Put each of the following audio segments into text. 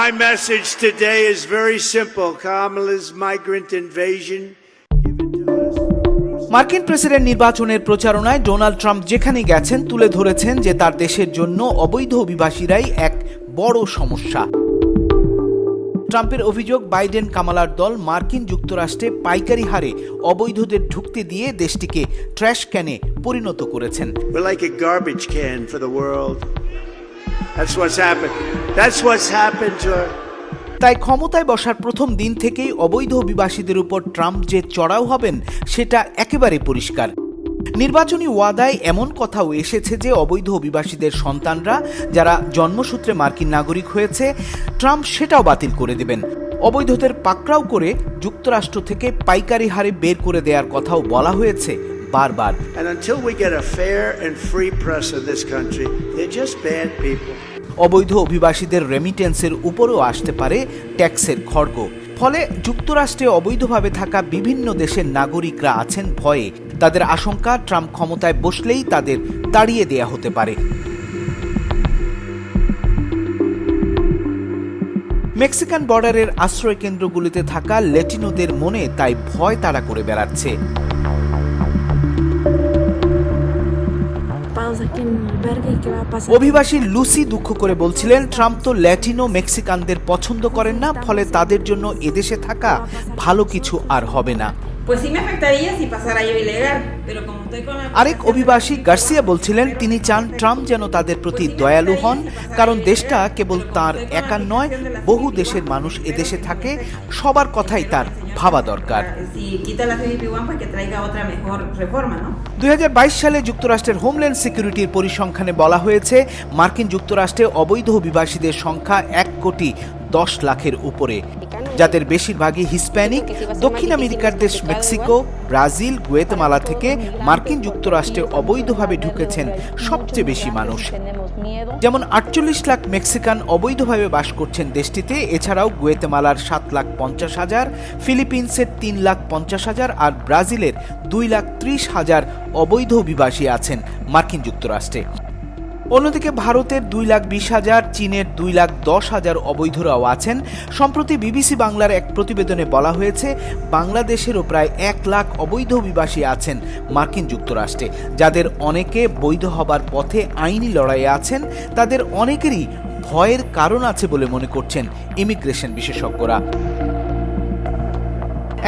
My message today is very simple. Kamala's migrant invasion. মার্কিন president নির্বাচনের প্রচারণায় Donald Trump যেখানে গেছেন তুলে ধরেছেন যে তার দেশের জন্য অবৈধ অভিবাসীরাই এক বড় সমস্যা। ট্রাম্পের অভিযোগ, বাইডেন কামালার দল মার্কিন যুক্তরাষ্ট্রে পাইকারি হারে অবৈধদের ঢুকতে দিয়ে দেশটিকে ট্র্যাশ ক্যানে পরিণত করেছেন। We're like a garbage can for the world. That's what's happened. That's what's happened to her. তাই ক্ষমতায় বসার প্রথম দিন থেকেই অবৈধ অভিবাসীদের উপর ট্রাম্প যে চড়াও হবেন সেটা একেবারে পরিষ্কার। নির্বাচনী ওয়াদায় এমন কথাও এসেছে যে অবৈধ অভিবাসীদের সন্তানরা যারা জন্মসূত্রে মার্কিন নাগরিক হয়েছে, ট্রাম্প সেটাও বাতিল করে দেবেন। অবৈধদের পাকড়াও করে যুক্তরাষ্ট্র থেকে পাইকারি হারে বের করে দেওয়ার কথাও বলা হয়েছে বারবার। And until we get a fair and free press in this country, they're just bad people. অবৈধ অভিবাসীদের রেমিটেন্সের উপরও আসতে পারে ট্যাক্সের খড়গ। ফলে যুক্তরাষ্ট্রে অবৈধভাবে থাকা বিভিন্ন দেশের নাগরিকরা আছেন ভয়ে। তাদের আশঙ্কা, ট্রাম্প ক্ষমতায় বসলেই তাদের তাড়িয়ে দেয়া হতে পারে। মেক্সিকান বর্ডারের আশ্রয় কেন্দ্রগুলিতে থাকা ল্যাটিনোদের মনে তাই ভয় তাড়া করে বেড়াচ্ছে। অভিবাসী লুসি দুঃখ করে বলছিলেন, ট্রাম্প তো ল্যাটিনো মেক্সিকানদের পছন্দ করেন না, ফলে তাদের জন্য এদেশে থাকা ভালো কিছু আর হবে না। আরেক অভিবাসী গার্সিয়া বলছিলেন, তিনি চান ট্রাম্প যেন তাদের প্রতি দয়ালু হন, কারণ দেশটা কেবল তার একার নয়, বহু দেশের মানুষ এদেশে থাকে, সবার কথাই তার ভাবা দরকার। 2022 সালে যুক্তরাষ্ট্রের হোমল্যান্ড সিকিউরিটির পরিসংখ্যানে বলা হয়েছে, মার্কিন যুক্তরাষ্ট্রে অবৈধ অভিবাসীদের সংখ্যা 1,10,00,000-এর উপরে, যাদের বেশিরভাগই হিসপ্যানিক। দক্ষিণ আমেরিকার দেশ মেক্সিকো, ব্রাজিল, গুয়েতেমালা থেকে মার্কিন যুক্তরাষ্ট্রে অবৈধভাবে ঢুকেছেন সবচেয়ে বেশি মানুষ। যেমন 48 লাখ মেক্সিকান অবৈধভাবে বাস করছেন দেশটিতে। এছাড়াও গুয়েতেমালার 7,50,000, ফিলিপিন্সের 3,50,000 আর ব্রাজিলের 2,30,000 অবৈধ অভিবাসী আছেন মার্কিন যুক্তরাষ্ট্রে। অন্যদিকে ভারতের 2,20,000, চীনের 2,10,000 অবৈধরাও আছেন। সম্প্রতি বিবিসি বাংলার এক প্রতিবেদনে বলা হয়েছে, বাংলাদেশেরও প্রায় 1 লাখ অবৈধ অভিবাসী আছেন মার্কিন যুক্তরাষ্ট্রে, যাদের অনেকে বৈধ হবার পথে আইনি লড়াইয়ে আছেন। তাদের অনেকেরই ভয়ের কারণ আছে বলে মনে করছেন ইমিগ্রেশন বিশেষজ্ঞরা।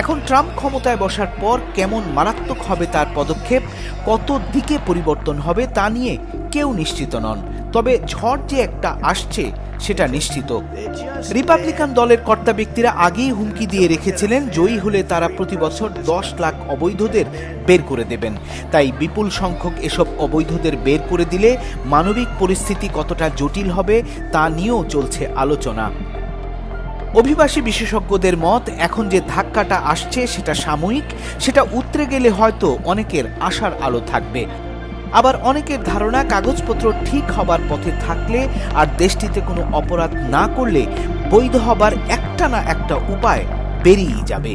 এখন ট্রাম্প ক্ষমতায় বসার পর কেমন মারাত্মক হবে তার পদক্ষেপ, কত দিকে পরিবর্তন হবে তা নিয়ে কেউ নিশ্চিত নন। তবে ঝড় যে একটা আসছে সেটা নিশ্চিত। রিপাবলিকান দলের কর্তা ব্যক্তিরা আগেই হুমকি দিয়ে রেখেছিলেন, জয়ী হলে তারা প্রতি বছর 10 লাখ অবৈধদের বের করে দেবেন। তাই বিপুল সংখ্যক এসব অবৈধদের বের করে দিলে মানবিক পরিস্থিতি কতটা জটিল হবে তা নিয়েও চলছে আলোচনা। অভিবাসী বিশেষজ্ঞদের মত, এখন যে ধাক্কাটা আসছে সেটা সাময়িক, সেটা উতরে গেলে হয়তো অনেকের আশার আলো থাকবে। আবার অনেকের ধারণা, কাগজপত্র ঠিক হবার পথে থাকলে আর দেশটিতে কোনো অপরাধ না করলে বৈধ হবার একটা না একটা উপায় বেরিয়েই যাবে।